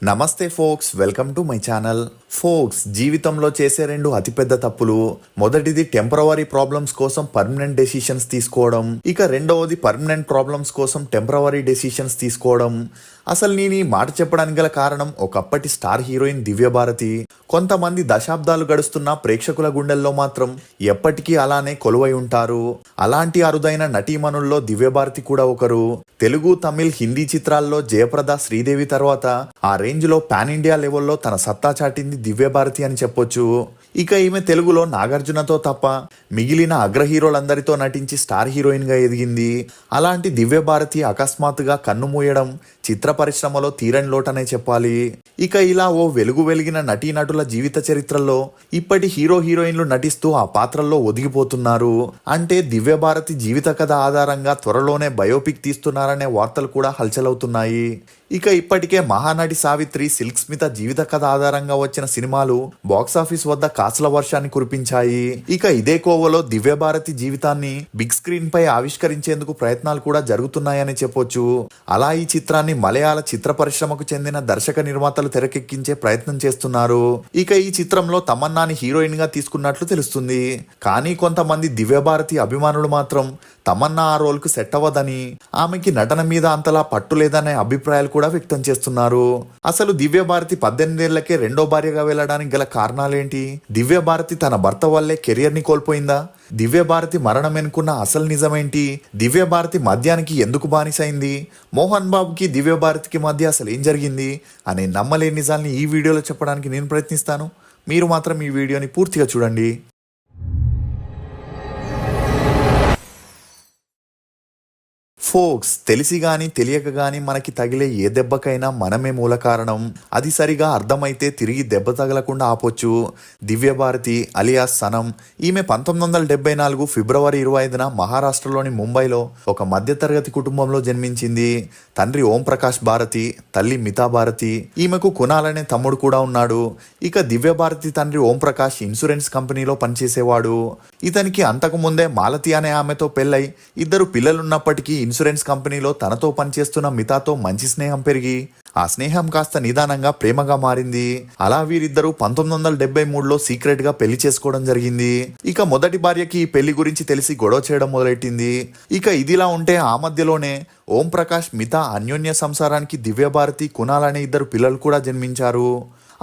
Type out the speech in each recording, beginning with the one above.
నమస్తే folks, welcome to my channel. Folks, జీవితంలో చేసే రెండు అతిపెద్ద తప్పులు. మొదటిది టెంపరవరీ ప్రాబ్లమ్స్ కోసం పర్మనెంట్ డెసిషన్స్ తీసుకోవడం. ఇక రెండవది పర్మనెంట్ ప్రాబ్లమ్స్ కోసం టెంపరవరీ డెసిషన్స్ తీసుకోవడం. అసలు నేను ఈ మాట చెప్పడానికి గల కారణం ఒకప్పటి స్టార్ హీరోయిన్ దివ్యభారతి. కొంతమంది దశాబ్దాలు గడుస్తున్న ప్రేక్షకుల గుండెల్లో మాత్రం ఎప్పటికీ అలానే కొలువై ఉంటారు. అలాంటి అరుదైన నటీమణుల్లో దివ్యభారతి కూడా ఒకరు. తెలుగు, తమిళ్, హిందీ చిత్రాల్లో జయప్రద, శ్రీదేవి తర్వాత ఆ రేంజ్ లో పాన్ ఇండియా లెవెల్లో తన సత్తా చాటింది దివ్యభారతి అని చెప్పొచ్చు. ఇక ఈమె తెలుగులో నాగార్జునతో తప్ప మిగిలిన అగ్ర హీరోలందరితో నటించి స్టార్ హీరోయిన్ గా ఎదిగింది. అలాంటి దివ్యభారతి అకస్మాత్తుగా కన్నుమూయడం చిత్ర పరిశ్రమలో తీరని లోటనే చెప్పాలి. ఇక ఇలా ఓ వెలిగిన నటీనటుల జీవిత చరిత్రలో ఇప్పటి హీరో హీరోయిన్లు నటిస్తూ ఆ పాత్రల్లో ఒదిగిపోతున్నారు. అంటే దివ్యభారతి జీవిత కథ ఆధారంగా త్వరలోనే బయోపిక్ తీస్తున్నారనే వార్తలు కూడా హల్చలవుతున్నాయి. ఇక ఇప్పటికే మహానటి సావిత్రి, సిల్క్ స్మిత జీవిత కథ ఆధారంగా వచ్చిన సినిమాలు బాక్సాఫీస్ వద్ద కాసుల వర్షాన్ని కురిపించాయి. ఇక ఇదే కోవలో దివ్యభారతి జీవితాన్ని బిగ్ స్క్రీన్ పై ఆవిష్కరించేందుకు ప్రయత్నాలు కూడా జరుగుతున్నాయని చెప్పొచ్చు. అలా ఈ చిత్రాన్ని మలయాళ చిత్ర పరిశ్రమకు చెందిన దర్శక నిర్మాతలు తెరకెక్కించే ప్రయత్నం చేస్తున్నారు. ఇక ఈ చిత్రంలో తమన్నాని హీరోయిన్ గా తీసుకున్నట్లు తెలుస్తుంది. కానీ కొంతమంది దివ్యభారతి అభిమానులు మాత్రం తమన్నా ఆ రోల్ కు సెట్ అవ్వదని, ఆమెకి నటన మీద అంతలా పట్టు లేదనే అభిప్రాయాలు కూడా వ్యక్తం చేస్తున్నారు. అసలు దివ్యభారతి 18 ఏళ్లకే రెండో భార్యగా వెళ్లడానికి గల కారణాలేంటి? దివ్యభారతి తన భర్త వల్లే కెరియర్ ని కోల్పోయిందా? దివ్యభారతి మరణం వెనుకున్న అసలు నిజమేంటి? దివ్యభారతి మద్యానికి ఎందుకు బానిసైంది? మోహన్ బాబుకి దివ్యభారతికి మధ్య అసలు ఏం జరిగింది అనే నమ్మలేని నిజాల్ని ఈ వీడియోలో చెప్పడానికి నేను ప్రయత్నిస్తాను. మీరు మాత్రం ఈ వీడియోని పూర్తిగా చూడండి. ఫోక్స్, తెలిసి గాని తెలియక గాని మనకి తగిలే ఏ దెబ్బకైనా మనమే మూల కారణం. అది సరిగా అర్థమైతే తిరిగి దెబ్బ తగలకుండా ఆపొచ్చు. దివ్యభారతి అలియాస్ సనం. ఈమె 1974 ఫిబ్రవరి 25న మహారాష్ట్రలోని ముంబైలో ఒక మధ్యతరగతి కుటుంబంలో జన్మించింది. తండ్రి ఓం ప్రకాష్ భారతి, తల్లి మితా భారతి. ఈమెకు కునాల్ అనే తమ్ముడు కూడా ఉన్నాడు. ఇక దివ్యభారతి తండ్రి ఓం ప్రకాష్ ఇన్సూరెన్స్ కంపెనీలో పనిచేసేవాడు. ఇతనికి అంతకు ముందే మాలతి అనే ఆమెతో పెళ్ళై ఇద్దరు పిల్లలున్నప్పటికీ ఇన్సూరెన్స్ కంపెనీలో తనతో పనిచేస్తున్న మితాతో మంచి స్నేహం పెరిగి ఆ స్నేహం కాస్త నిదానంగా ప్రేమగా మారింది. అలా వీరిద్దరూ 1973లో సీక్రెట్ గా పెళ్లి చేసుకోవడం జరిగింది. ఇక మొదటి భార్యకి ఈ పెళ్లి గురించి తెలిసి గొడవ చేయడం మొదలెట్టింది. ఇక ఇదిలా ఉంటే ఆ మధ్యలోనే ఓం ప్రకాష్, మితా అన్యోన్య సంసారానికి దివ్యభారతి, కునాల్ అనే ఇద్దరు పిల్లలు కూడా జన్మించారు.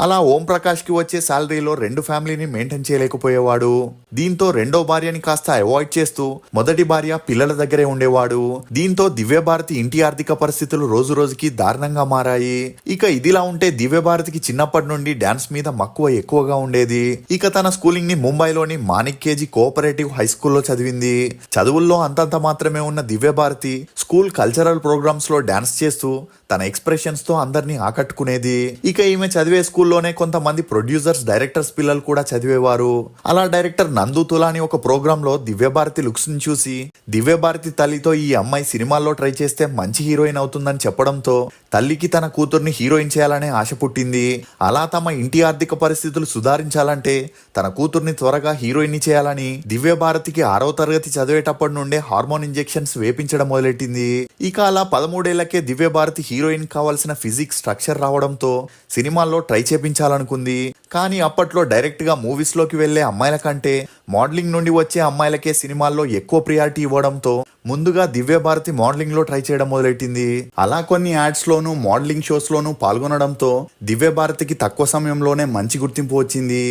అలా ఓం ప్రకాష్ కి వచ్చే శాలరీలో రెండు ఫ్యామిలీని మెయింటైన్ చేయలేకపోయేవాడు. దీంతో రెండో భార్యని కాస్త అవాయిడ్ చేస్తూ మొదటి భార్య పిల్లల దగ్గరే ఉండేవాడు. దీంతో దివ్యభారతి ఇంటి ఆర్థిక పరిస్థితులు రోజు రోజుకి దారుణంగా మారాయి. ఇక ఇదిలా ఉంటే దివ్యభారతికి చిన్నప్పటి నుండి డాన్స్ మీద మక్కువ ఎక్కువగా ఉండేది. ఇక తన స్కూలింగ్ ని ముంబైలోని మాణిక్ కేజీ కోఆపరేటివ్ హై స్కూల్లో చదివింది. చదువుల్లో అంతంత మాత్రమే ఉన్న దివ్యభారతి స్కూల్ కల్చరల్ ప్రోగ్రామ్స్ లో డాన్స్ చేస్తూ తన ఎక్స్ప్రెషన్స్ తో అందరినీ ఆకట్టుకునేది. ఇక ఈమె చదివే స్కూల్లోనే కొంతమంది ప్రొడ్యూసర్స్, డైరెక్టర్స్ పిల్లలు కూడా చదివేవారు. అలా డైరెక్టర్ నందు తులాని ఒక ప్రోగ్రామ్ లో దివ్యభారతి లుక్స్ ని చూసి దివ్యభారతి తల్లితో ఈ అమ్మాయి సినిమాల్లో ట్రై చేస్తే మంచి హీరోయిన్ అవుతుందని చెప్పడంతో తల్లికి తన కూతుర్ని హీరోయిన్ చేయాలనే ఆశ పుట్టింది. అలా తమ ఇంటి ఆర్థిక పరిస్థితులు సుధారించాలంటే తన కూతుర్ని త్వరగా హీరోయిన్ ని చేయాలని దివ్యభారతికి 6వ తరగతి చదివేటప్పటి నుండే హార్మోన్ ఇంజెక్షన్స్ వేపించడం మొదలెట్టింది. ఇక అలా 13 ఏళ్లకే దివ్యభారతి హీరోయిన్ కావాల్సిన ఫిజిక్స్, స్ట్రక్చర్ రావడంతో సినిమాల్లో ట్రై చేపించాలనుకుంది. కానీ అప్పట్లో డైరెక్ట్ గా మూవీస్ లోకి వెళ్లే అమ్మాయిల కంటే మోడలింగ్ నుండి వచ్చే అమ్మాయిలకే సినిమాల్లో ఎక్కువ ప్రియారిటీ ఇవ్వడంతో ముందుగా దివ్యభారతి మోడలింగ్ లో ట్రై చేయడం మొదలెట్టింది. అలా కొన్ని యాడ్స్ లోను, మోడలింగ్ షోస్ లోను పాల్గొనడంతో దివ్యభారతికి తక్కువ సమయంలోనే మంచి గుర్తింపు వచ్చింది.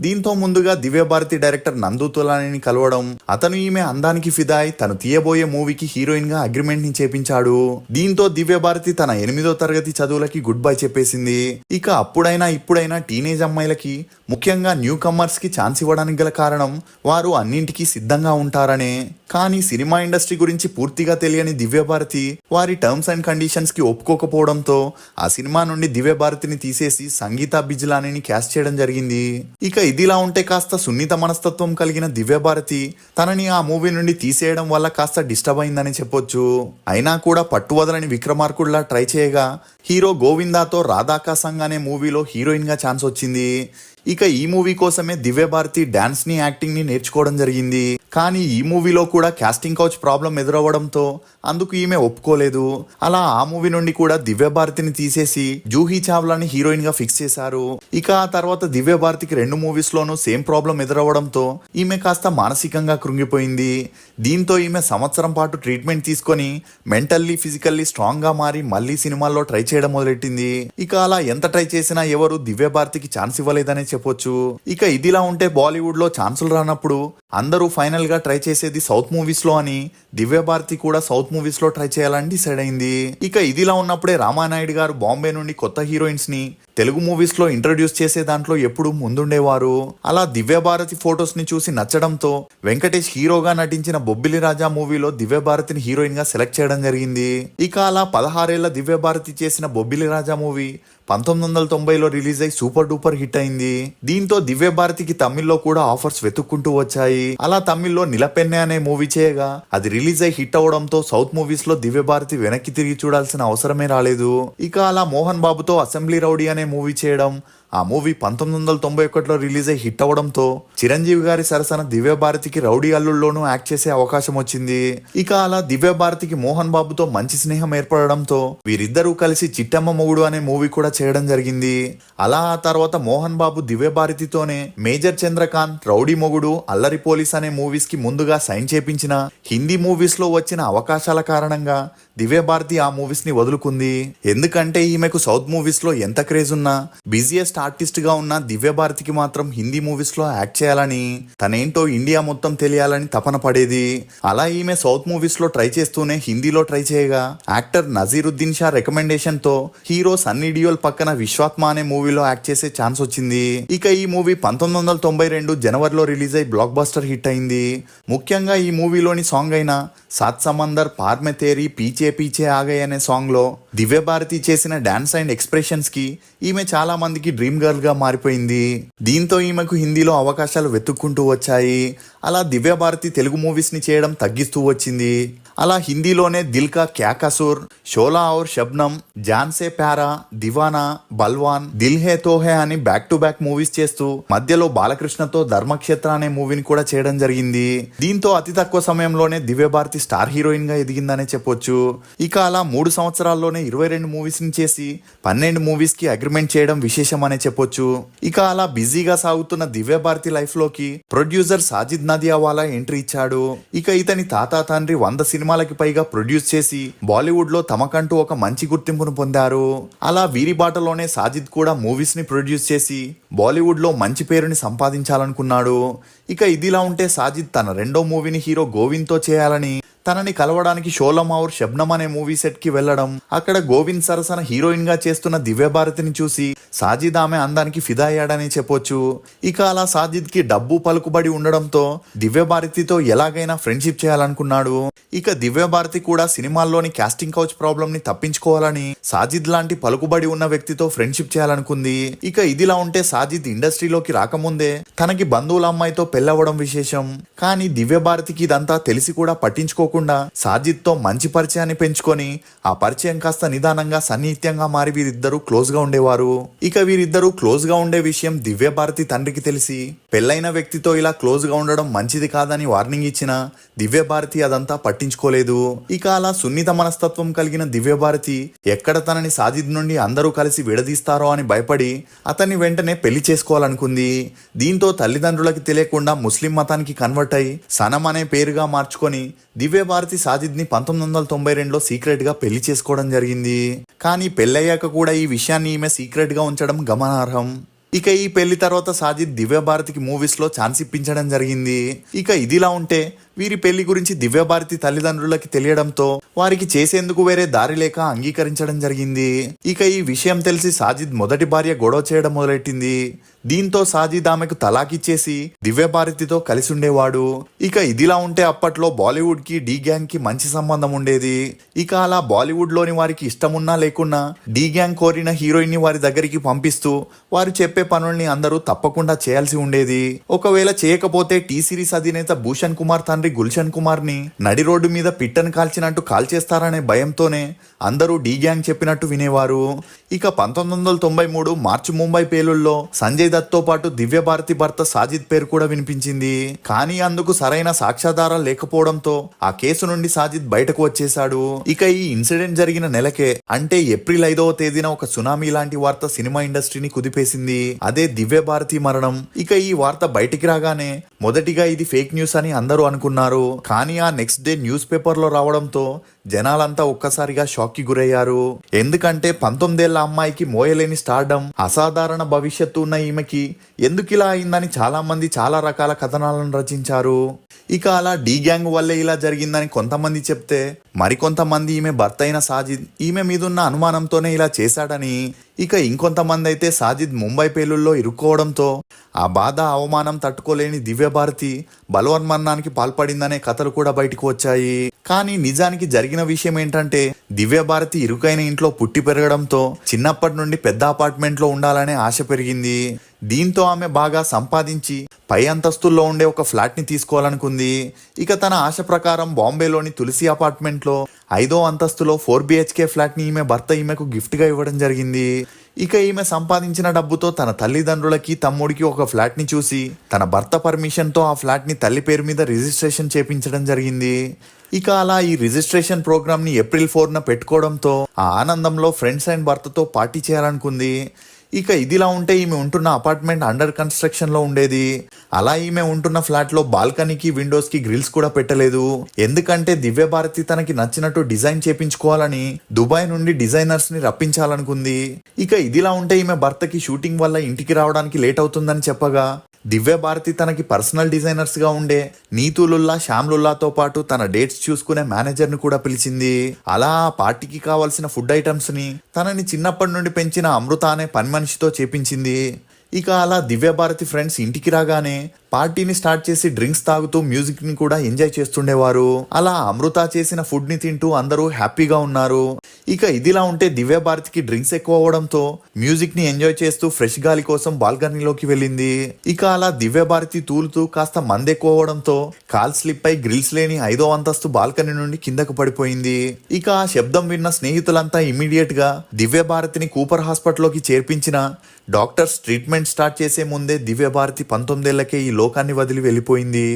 దీంతో ముందుగా దివ్యభారతి డైరెక్టర్ నందు తులానిని కలవడం, అతను ఈమె అందానికి ఫిదా అయి తను తీయబోయే మూవీకి హీరోయిన్ గా అగ్రిమెంట్ ని చేపించాడు. దీంతో దివ్యభారతి తన 8వ తరగతి చదువులకి గుడ్ బై చెప్పేసింది. ఇక అప్పుడైనా ఇప్పుడైనా టీనేజ్ అమ్మాయిలకి, ముఖ్యంగా న్యూ కమర్స్ కి ఛాన్స్ ఇవ్వడానికి గల కారణం వారు అన్నింటికీ సిద్ధంగా ఉంటారనే. కానీ సినిమా ఇండస్ట్రీ గురించి పూర్తిగా తెలియని దివ్యభారతి వారి టర్మ్స్ అండ్ కండిషన్స్ కి ఒప్పుకోకపోవడంతో ఆ సినిమా నుండి దివ్యభారతిని తీసేసి సంగీత బిజ్లానిని క్యాస్ట్ చేయడం జరిగింది. ఇక ఇదిలా ఉంటే కాస్త సున్నిత మనస్తత్వం కలిగిన దివ్యభారతి తనని ఆ మూవీ నుండి తీసేయడం వల్ల కాస్త డిస్టర్బ్ అయిందని చెప్పొచ్చు. అయినా కూడా పట్టువదలని విక్రమార్కుడిలా ట్రై చేయగా హీరో గోవిందాతో రాధాకా సంగ్ అనే మూవీలో హీరోయిన్ గా ఛాన్స్ వచ్చింది. ఇక ఈ మూవీ కోసమే దివ్యభారతి డాన్స్ ని, యాక్టింగ్ ని నేర్చుకోవడం జరిగింది. కానీ ఈ మూవీలో కూడా కాస్టింగ్ కౌచ్ ప్రాబ్లం ఎదురవ్వడంతో అందుకు ఈమె ఒప్పుకోలేదు. అలా ఆ మూవీ నుండి కూడా దివ్య భారతిని తీసేసి జూహీ చావ్లాని హీరోయిన్ గా ఫిక్స్ చేశారు. ఇక ఆ తర్వాత దివ్య భారతికి 2 మూవీస్ లోనూ సేమ్ ప్రాబ్లం ఎదురవ్వడంతో ఈమె కాస్త మానసికంగా కృంగిపోయింది. దీంతో ఈమె సంవత్సరం పాటు ట్రీట్మెంట్ తీసుకొని మెంటల్లీ ఫిజికల్లీ స్ట్రాంగ్ గా మారి మళ్ళీ సినిమాల్లో ట్రై చేయడం మొదలెట్టింది. ఇక అలా ఎంత ట్రై చేసినా ఎవరు దివ్య భారతికి ఛాన్స్ ఇవ్వలేదనే చెప్పొచ్చు. ఇక ఇదిలా ఉంటే బాలీవుడ్ లో ఛాన్సులు రానప్పుడు అందరూ ఫైనల్ గా ట్రై చేసేది సౌత్ మూవీస్ లో అని దివ్య భారతి కూడా సౌత్ మూవీస్ లో ట్రై చేయాలని డిసైడ్ అయింది. ఇక ఇదిలా ఉన్నప్పుడే రామానాయుడు గారు బాంబే నుండి కొత్త హీరోయిన్స్ ని తెలుగు మూవీస్ లో ఇంట్రడ్యూస్ చేసే దాంట్లో ఎప్పుడు ముందుండేవారు. అలా దివ్య భారతి ఫొటోస్ ని చూసి నచ్చడంతో వెంకటేష్ హీరోగా నటించిన బొబ్బిలి రాజా మూవీలో దివ్య భారతిని హీరోయిన్ గా సెలెక్ట్ చేయడం జరిగింది. ఇక అలా 16 ఏళ్ల దివ్య భారతి చేసిన బొబ్బిలి రాజా మూవీ 1990లో రిలీజ్ అయి సూపర్ డూపర్ హిట్ అయింది. దీంతో దివ్య భారతికి తమిళ్లో కూడా ఆఫర్స్ వెతుక్కుంటూ వచ్చాయి. అలా తమిళ్లో నిలపెన్నె అనే మూవీ చేయగా అది రిలీజ్ అయి హిట్ అవడంతో సౌత్ మూవీస్ లో దివ్య భారతి వెనక్కి తిరిగి చూడాల్సిన అవసరమే రాలేదు. ఇక అలా మోహన్ బాబుతో అసెంబ్లీ రౌడీ అనే మూవీ చేయడం, ఆ మూవీ 1991లో రిలీజ్ అయి హిట్ అవడంతో చిరంజీవి గారి సరసన దివ్య భారతికి రౌడీ అల్లుల్లోనూ యాక్ట్ చేసే అవకాశం వచ్చింది. ఇక అలా దివ్య భారతికి మోహన్ బాబుతో మంచి స్నేహం ఏర్పడడంతో వీరిద్దరూ కలిసి చిట్టమ్మ మొగుడు అనే మూవీ కూడా చేయడం జరిగింది. అలా ఆ తర్వాత మోహన్ బాబు దివ్య భారతితోనే మేజర్ చంద్రకాంత్, రౌడీ మొగుడు, అల్లరి పోలీస్ అనే మూవీస్ కి ముందుగా సైన్ చేపించిన హిందీ మూవీస్ లో వచ్చిన అవకాశాల కారణంగా దివ్య భారతి ఆ మూవీస్ ని వదులుకుంది. ఎందుకంటే ఈమెకు సౌత్ మూవీస్ లో ఎంత క్రేజ్ ఉన్నా బిజియెస్ట్ ఆర్టిస్ట్ గా ఉన్న దివ్య భారతికి మాత్రం హిందీ మూవీస్ లో యాక్ట్ చేయాలని, తనేంటో ఇండియా మొత్తం తెలియాలని తపన పడేది. అలా ఈమె సౌత్ మూవీస్ లో ట్రై చేస్తూనే హిందీలో ట్రై చేయగా యాక్టర్ నజీరుద్దీన్ షా రికమెండేషన్ తో హీరో సన్నీ డియోల్ పక్కన విశ్వాత్మ అనే మూవీలో యాక్ట్ చేసే ఛాన్స్ వచ్చింది. ఇక ఈ మూవీ 1992 జనవరిలో రిలీజ్ అయి బ్లాక్ బస్టర్ హిట్ అయింది. ముఖ్యంగా ఈ మూవీలోని సాంగ్ అయిన సాత్ సమందర్, పార్ మే తేరీ, పీచే పీచే ఆగే అనే సాంగ్ లో దివ్య భారతి చేసిన డాన్స్ అండ్ ఎక్స్ప్రెషన్స్ కి ఈమె చాలా మందికి డ్రీమ్ గర్ల్ గా మారిపోయింది. దీంతో ఈమెకు హిందీలో అవకాశాలు వెతుక్కుంటూ వచ్చాయి. అలా దివ్య భారతి తెలుగు మూవీస్ ని చేయడం తగ్గిస్తూ వచ్చింది. అలా హిందీలోనే దిల్ కా క్యా కసూర్, షోలా ఔర్ షబ్నమ్, జాన్ సే ప్యారా, దివానా, బల్వాన్, దిల్ హే తో హే అని బ్యాక్ టు బ్యాక్ మూవీస్ చేస్తూ మధ్యలో బాలకృష్ణతో ధర్మక్షేత్ర అనే మూవీని కూడా చేయడం జరిగింది. దీంతో అతి తక్కువ సమయంలోనే దివ్య భారతి స్టార్ హీరోయిన్ గా ఎదిగిందనే చెప్పొచ్చు. ఇక అలా 3 సంవత్సరాల్లోనే 22 మూవీస్ ని చేసి 12 మూవీస్ కి అగ్రిమెంట్ చేయడం విశేషం అనే చెప్పొచ్చు. ఇక అలా బిజీగా సాగుతున్న దివ్య భారతి లైఫ్ లోకి ప్రొడ్యూసర్ సాజిద్ నదియావాలా ఎంట్రీ ఇచ్చాడు. ఇక ఇతని తాత తండ్రి 100 సినిమాలకి పైగా ప్రొడ్యూస్ చేసి బాలీవుడ్ లో తమకంటూ ఒక మంచి గుర్తింపును పొందారు. అలా వీరి బాటలోనే సాజిద్ కూడా మూవీస్ ని ప్రొడ్యూస్ చేసి బాలీవుడ్ లో మంచి పేరుని సంపాదించాలనుకున్నాడు. ఇక ఇదిలా ఉంటే సాజిద్ తన 2వ మూవీని హీరో గోవింద్ తో చేయాలని తనని కలవడానికి షోలం ఔర్ షబ్నమ్ అనే మూవీ సెట్ కి వెళ్లడం, అక్కడ గోవింద్ సరసన హీరోయిన్ గా చేస్తున్న దివ్య భారతిని చూసి సాజిద్ ఆమె అందానికి ఫిదా అయ్యాడని చెప్పొచ్చు. ఇక అలా సాజిద్ కి డబ్బు పలుకుబడి ఉండడంతో దివ్య భారతితో ఎలాగైనా ఫ్రెండ్షిప్ చేయాలనుకున్నాడు. ఇక దివ్య భారతి కూడా సినిమాల్లోని కాస్టింగ్ కౌచ్ ప్రాబ్లం ని తప్పించుకోవాలని సాజిద్ లాంటి పలుకుబడి ఉన్న వ్యక్తితో ఫ్రెండ్షిప్ చేయాలనుకుంది. ఇక ఇదిలా ఉంటే సాజిద్ ఇండస్ట్రీలోకి రాకముందే తనకి బంధువుల అమ్మాయితో పెళ్ళవడం విశేషం. కానీ దివ్య భారతికి ఇదంతా తెలిసి కూడా పట్టించుకోకుండా సాజిద్ తో మంచి పరిచయాన్ని పెంచుకొని ఆ పరిచయం కాస్త నిదానంగా సన్నిహిత్యంగా మారి వీరిద్దరూ క్లోజ్ గా ఉండేవారు. ఇక వీరిద్దరూ క్లోజ్ గా ఉండే విషయం దివ్య భారతి తండ్రికి తెలిసి పెళ్ళైన వ్యక్తితో ఇలా క్లోజ్ గా ఉండడం మంచిది కాదని వార్నింగ్ ఇచ్చిన దివ్య భారతి అదంతా పట్టించుకోలేదు. ఇక అలా సున్నిత మనస్తత్వం కలిగిన దివ్య భారతి ఎక్కడ తనని సాజిద్ నుండి అందరూ కలిసి విడదీస్తారో అని భయపడి అతన్ని వెంటనే పెళ్లి చేసుకోవాలనుకుంది. దీంతో తల్లిదండ్రులకి తెలియకుండా ముస్లిం మతానికి కన్వర్ట్ అయి సనం అనే పేరుగా మార్చుకొని దివ్య భారతి సాజిద్ ని 1992లో సీక్రెట్ గా పెళ్లి చేసుకోవడం జరిగింది. కానీ పెళ్ళయ్యాక కూడా ఈ విషయాన్ని ఈమె సీక్రెట్ గా ఉంచడం గమనార్హం. ఇక ఈ పెళ్లి తర్వాత సాజిద్ దివ్య భారతికి మూవీస్ లో ఛాన్స్ ఇప్పించడం జరిగింది. ఇక ఇదిలా ఉంటే వీరి పెళ్లి గురించి దివ్య భారతి తల్లిదండ్రులకి తెలియడంతో వారికి చేసేందుకు వేరే దారి లేక అంగీకరించడం జరిగింది. ఇక ఈ విషయం తెలిసి సాజిద్ మొదటి భార్య గొడవ చేయడం మొదలెట్టింది. దీంతో సాజిద్ ఆమెకు తలాకిచ్చేసి దివ్య భారతితో కలిసి ఉండేవాడు. ఇక ఇదిలా ఉంటే అప్పట్లో బాలీవుడ్ కి డి గ్యాంగ్ కి మంచి సంబంధం ఉండేది. ఇక అలా బాలీవుడ్ లోని వారికి ఇష్టమున్నా లేకున్నా డి గ్యాంగ్ కోరిన హీరోయిన్ ని వారి దగ్గరికి పంపిస్తూ వారు చెప్పే పనుల్ని అందరూ తప్పకుండా చేయాల్సి ఉండేది. ఒకవేళ చేయకపోతే టీ సిరీస్ అధినేత భూషణ్ కుమార్ తండ్రి గుల్షన్ కుమార్ ని నడి రోడ్డు మీద పిట్టను కాల్చినట్టు కాల్చేస్తారనే భయంతోనే అందరూ డి గ్యాంగ్ చెప్పినట్టు వినేవారు. ఇక 1993 మార్చి ముంబై పేలుల్లో సంజయ్ సంజయ్ దత్ తో పాటు దివ్యభారతి భర్త సాజిద్ పేరు కూడా వినిపించింది. కానీ అందుకు సరైన సాక్ష్యాధారాలు లేకపోవడంతో ఆ కేసు నుండి సాజిద్ బయటకు వచ్చేశాడు. ఇక ఈ ఇన్సిడెంట్ జరిగిన నెలకే అంటే ఏప్రిల్ 5వ తేదీన ఒక సునామీ లాంటి వార్త సినిమా ఇండస్ట్రీని కుదిపేసింది. అదే దివ్యభారతి మరణం. ఇక ఈ వార్త బయటికి రాగానే మొదటిగా ఇది ఫేక్ న్యూస్ అని అందరూ అనుకున్నారు. కానీ ఆ నెక్స్ట్ డే న్యూస్ పేపర్ లో రావడంతో జనాలంతా ఒక్కసారిగా షాక్ కి గురయ్యారు. ఎందుకంటే 19 ఏళ్ల అమ్మాయికి మోయలేని స్టార్డమ్, అసాధారణ భవిష్యత్తు ఉన్న ఈమెకి ఎందుకు ఇలా అయిందని చాలా మంది చాలా రకాల కథనాలను రచించారు. ఇక అలా డి గ్యాంగ్ వల్లే ఇలా జరిగిందని కొంతమంది చెప్తే, మరికొంతమంది ఈమె భర్త అయిన సాజిద్ ఈమె మీదున్న అనుమానంతోనే ఇలా చేశాడని, ఇక ఇంకొంతమంది అయితే సాజిద్ ముంబై పేలుల్లో ఇరుక్కోవడంతో ఆ బాధ అవమానం తట్టుకోలేని దివ్యభారతి బలవన్మరణానికి పాల్పడిందనే కథలు కూడా బయటకు వచ్చాయి. కానీ నిజానికి జరిగిన విషయం ఏంటంటే, దివ్యభారతి ఇరుకైన ఇంట్లో పుట్టి పెరగడంతో చిన్నప్పటి నుండి పెద్ద అపార్ట్మెంట్ లో ఉండాలనే ఆశ పెరిగింది. దీంతో ఆమె బాగా సంపాదించి పై అంతస్తుల్లో ఉండే ఒక ఫ్లాట్ ని తీసుకోవాలనుకుంది. ఇక తన ఆశ ప్రకారం బాంబేలోని తులసి అపార్ట్మెంట్ లో 5వ అంతస్తులో 4 BHK ఫ్లాట్ ని ఈమె భర్త ఈమెకు గిఫ్ట్ గా ఇవ్వడం జరిగింది. ఇక ఈమె సంపాదించిన డబ్బుతో తన తల్లిదండ్రులకి తమ్ముడికి ఒక ఫ్లాట్ ని చూసి తన భర్త పర్మిషన్ తో ఆ ఫ్లాట్ ని తల్లి పేరు మీద రిజిస్ట్రేషన్ చేపించడం జరిగింది. ఇక అలా ఈ రిజిస్ట్రేషన్ ప్రోగ్రామ్ ని ఏప్రిల్ 4న పెట్టుకోవడంతో ఆ ఆనందంలో ఫ్రెండ్స్ అండ్ భర్తతో పార్టీ చేయాలనుకుంది. ఇక ఇదిలా ఉంటే ఈమె ఉంటున్న అపార్ట్మెంట్ అండర్ కన్స్ట్రక్షన్ లో ఉండేది. అలా ఈమె ఉంటున్న ఫ్లాట్ లో బాల్కనీకి విండోస్ కి గ్రిల్స్ కూడా పెట్టలేదు. ఎందుకంటే దివ్యభారతి తనకి నచ్చినట్టు డిజైన్ చేపించుకోవాలని దుబాయ్ నుండి డిజైనర్స్ ని రప్పించాలనుకుంది. ఇక ఇదిలా ఉంటే ఈమె భర్తకి షూటింగ్ వల్ల ఇంటికి రావడానికి లేట్ అవుతుందని చెప్పగా, దివ్యభారతి తనకి పర్సనల్ డిజైనర్స్ గా ఉండే నీతులుల్లా, శ్యామ్లుల్లాతో పాటు తన డేట్స్ చూసుకునే మేనేజర్ ని కూడా పిలిచింది. అలా ఆ పార్టీకి కావాల్సిన ఫుడ్ ఐటమ్స్ ని తనని చిన్నప్పటి నుండి పెంచిన అమృత అనే పని మనిషితో చేపించింది. ఇక అలా దివ్యభారతి ఫ్రెండ్స్ ఇంటికి రాగానే పార్టీని స్టార్ట్ చేసి డ్రింక్స్ తాగుతూ మ్యూజిక్ ని కూడా ఎంజాయ్ చేస్తుండేవారు. అలా అమృత చేసిన ఫుడ్ ని తింటూ అందరూ హ్యాపీగా ఉన్నారు. ఇక ఇదిలా ఉంటే దివ్యభారతికి డ్రింక్స్ ఎక్కువ అవడంతో మ్యూజిక్ ని ఎంజాయ్ చేస్తూ ఫ్రెష్ గాలి కోసం బాల్కనీలోకి వెళ్ళింది. ఇక అలా దివ్యభారతి తూలుతూ కాస్త మంది ఎక్కువ అవడంతో కాల్ స్లిప్ అయి గ్రిల్స్ లేని 5వ అంతస్తు బాల్కనీ నుండి కిందకు పడిపోయింది. ఇక ఆ శబ్దం విన్న స్నేహితులంతా ఇమీడియట్ గా దివ్యభారతిని కూపర్ హాస్పిటల్లోకి చేర్పించిన డాక్టర్స్ ట్రీట్మెంట్ స్టార్ట్ చేసే ముందే దివ్యభారతి 19 ఏళ్లకే ఈ లోకాన్ని వదిలి వెళ్ళిపోయింది.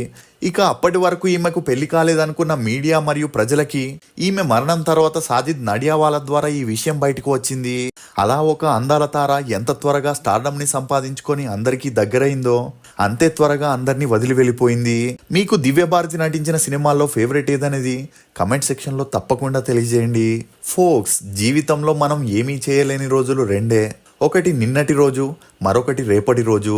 ఇక అప్పటి వరకు ఈమెకు పెళ్లి కాలేదనుకున్న మీడియా మరియు ప్రజలకి ఈమె మరణం తర్వాత సాజిద్ నడియావాలా ద్వారా ఈ విషయం బయటకు వచ్చింది. అలా ఒక అందాల తార ఎంత త్వరగా స్టార్డమ్ ని సంపాదించుకొని అందరికీ దగ్గరైందో అంతే త్వరగా అందరినీ వదిలి వెళ్ళిపోయింది. మీకు దివ్యభారతి నటించిన సినిమాల్లో ఫేవరెట్ ఏదనేది కమెంట్ సెక్షన్ లో తప్పకుండా తెలియజేయండి. ఫోక్స్, జీవితంలో మనం ఏమీ చేయలేని రోజులు రెండే. ఒకటి నిన్నటి రోజు, మరొకటి రేపటి రోజు.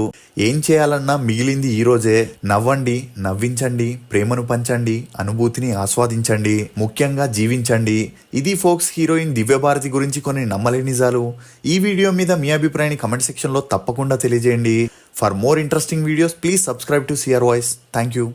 ఏం చేయాలన్నా మిగిలింది ఈ రోజే. నవ్వండి, నవ్వించండి, ప్రేమను పంచండి, అనుభూతిని ఆస్వాదించండి, ముఖ్యంగా జీవించండి. ఇది ఫోక్స్ హీరోయిన్ దివ్యభారతి గురించి కొన్ని నమ్మలేని నిజాలు. ఈ వీడియో మీద మీ అభిప్రాయాన్ని కమెంట్ సెక్షన్ లో తప్పకుండా తెలియజేయండి. For more interesting videos please subscribe to CR voice. Thank you.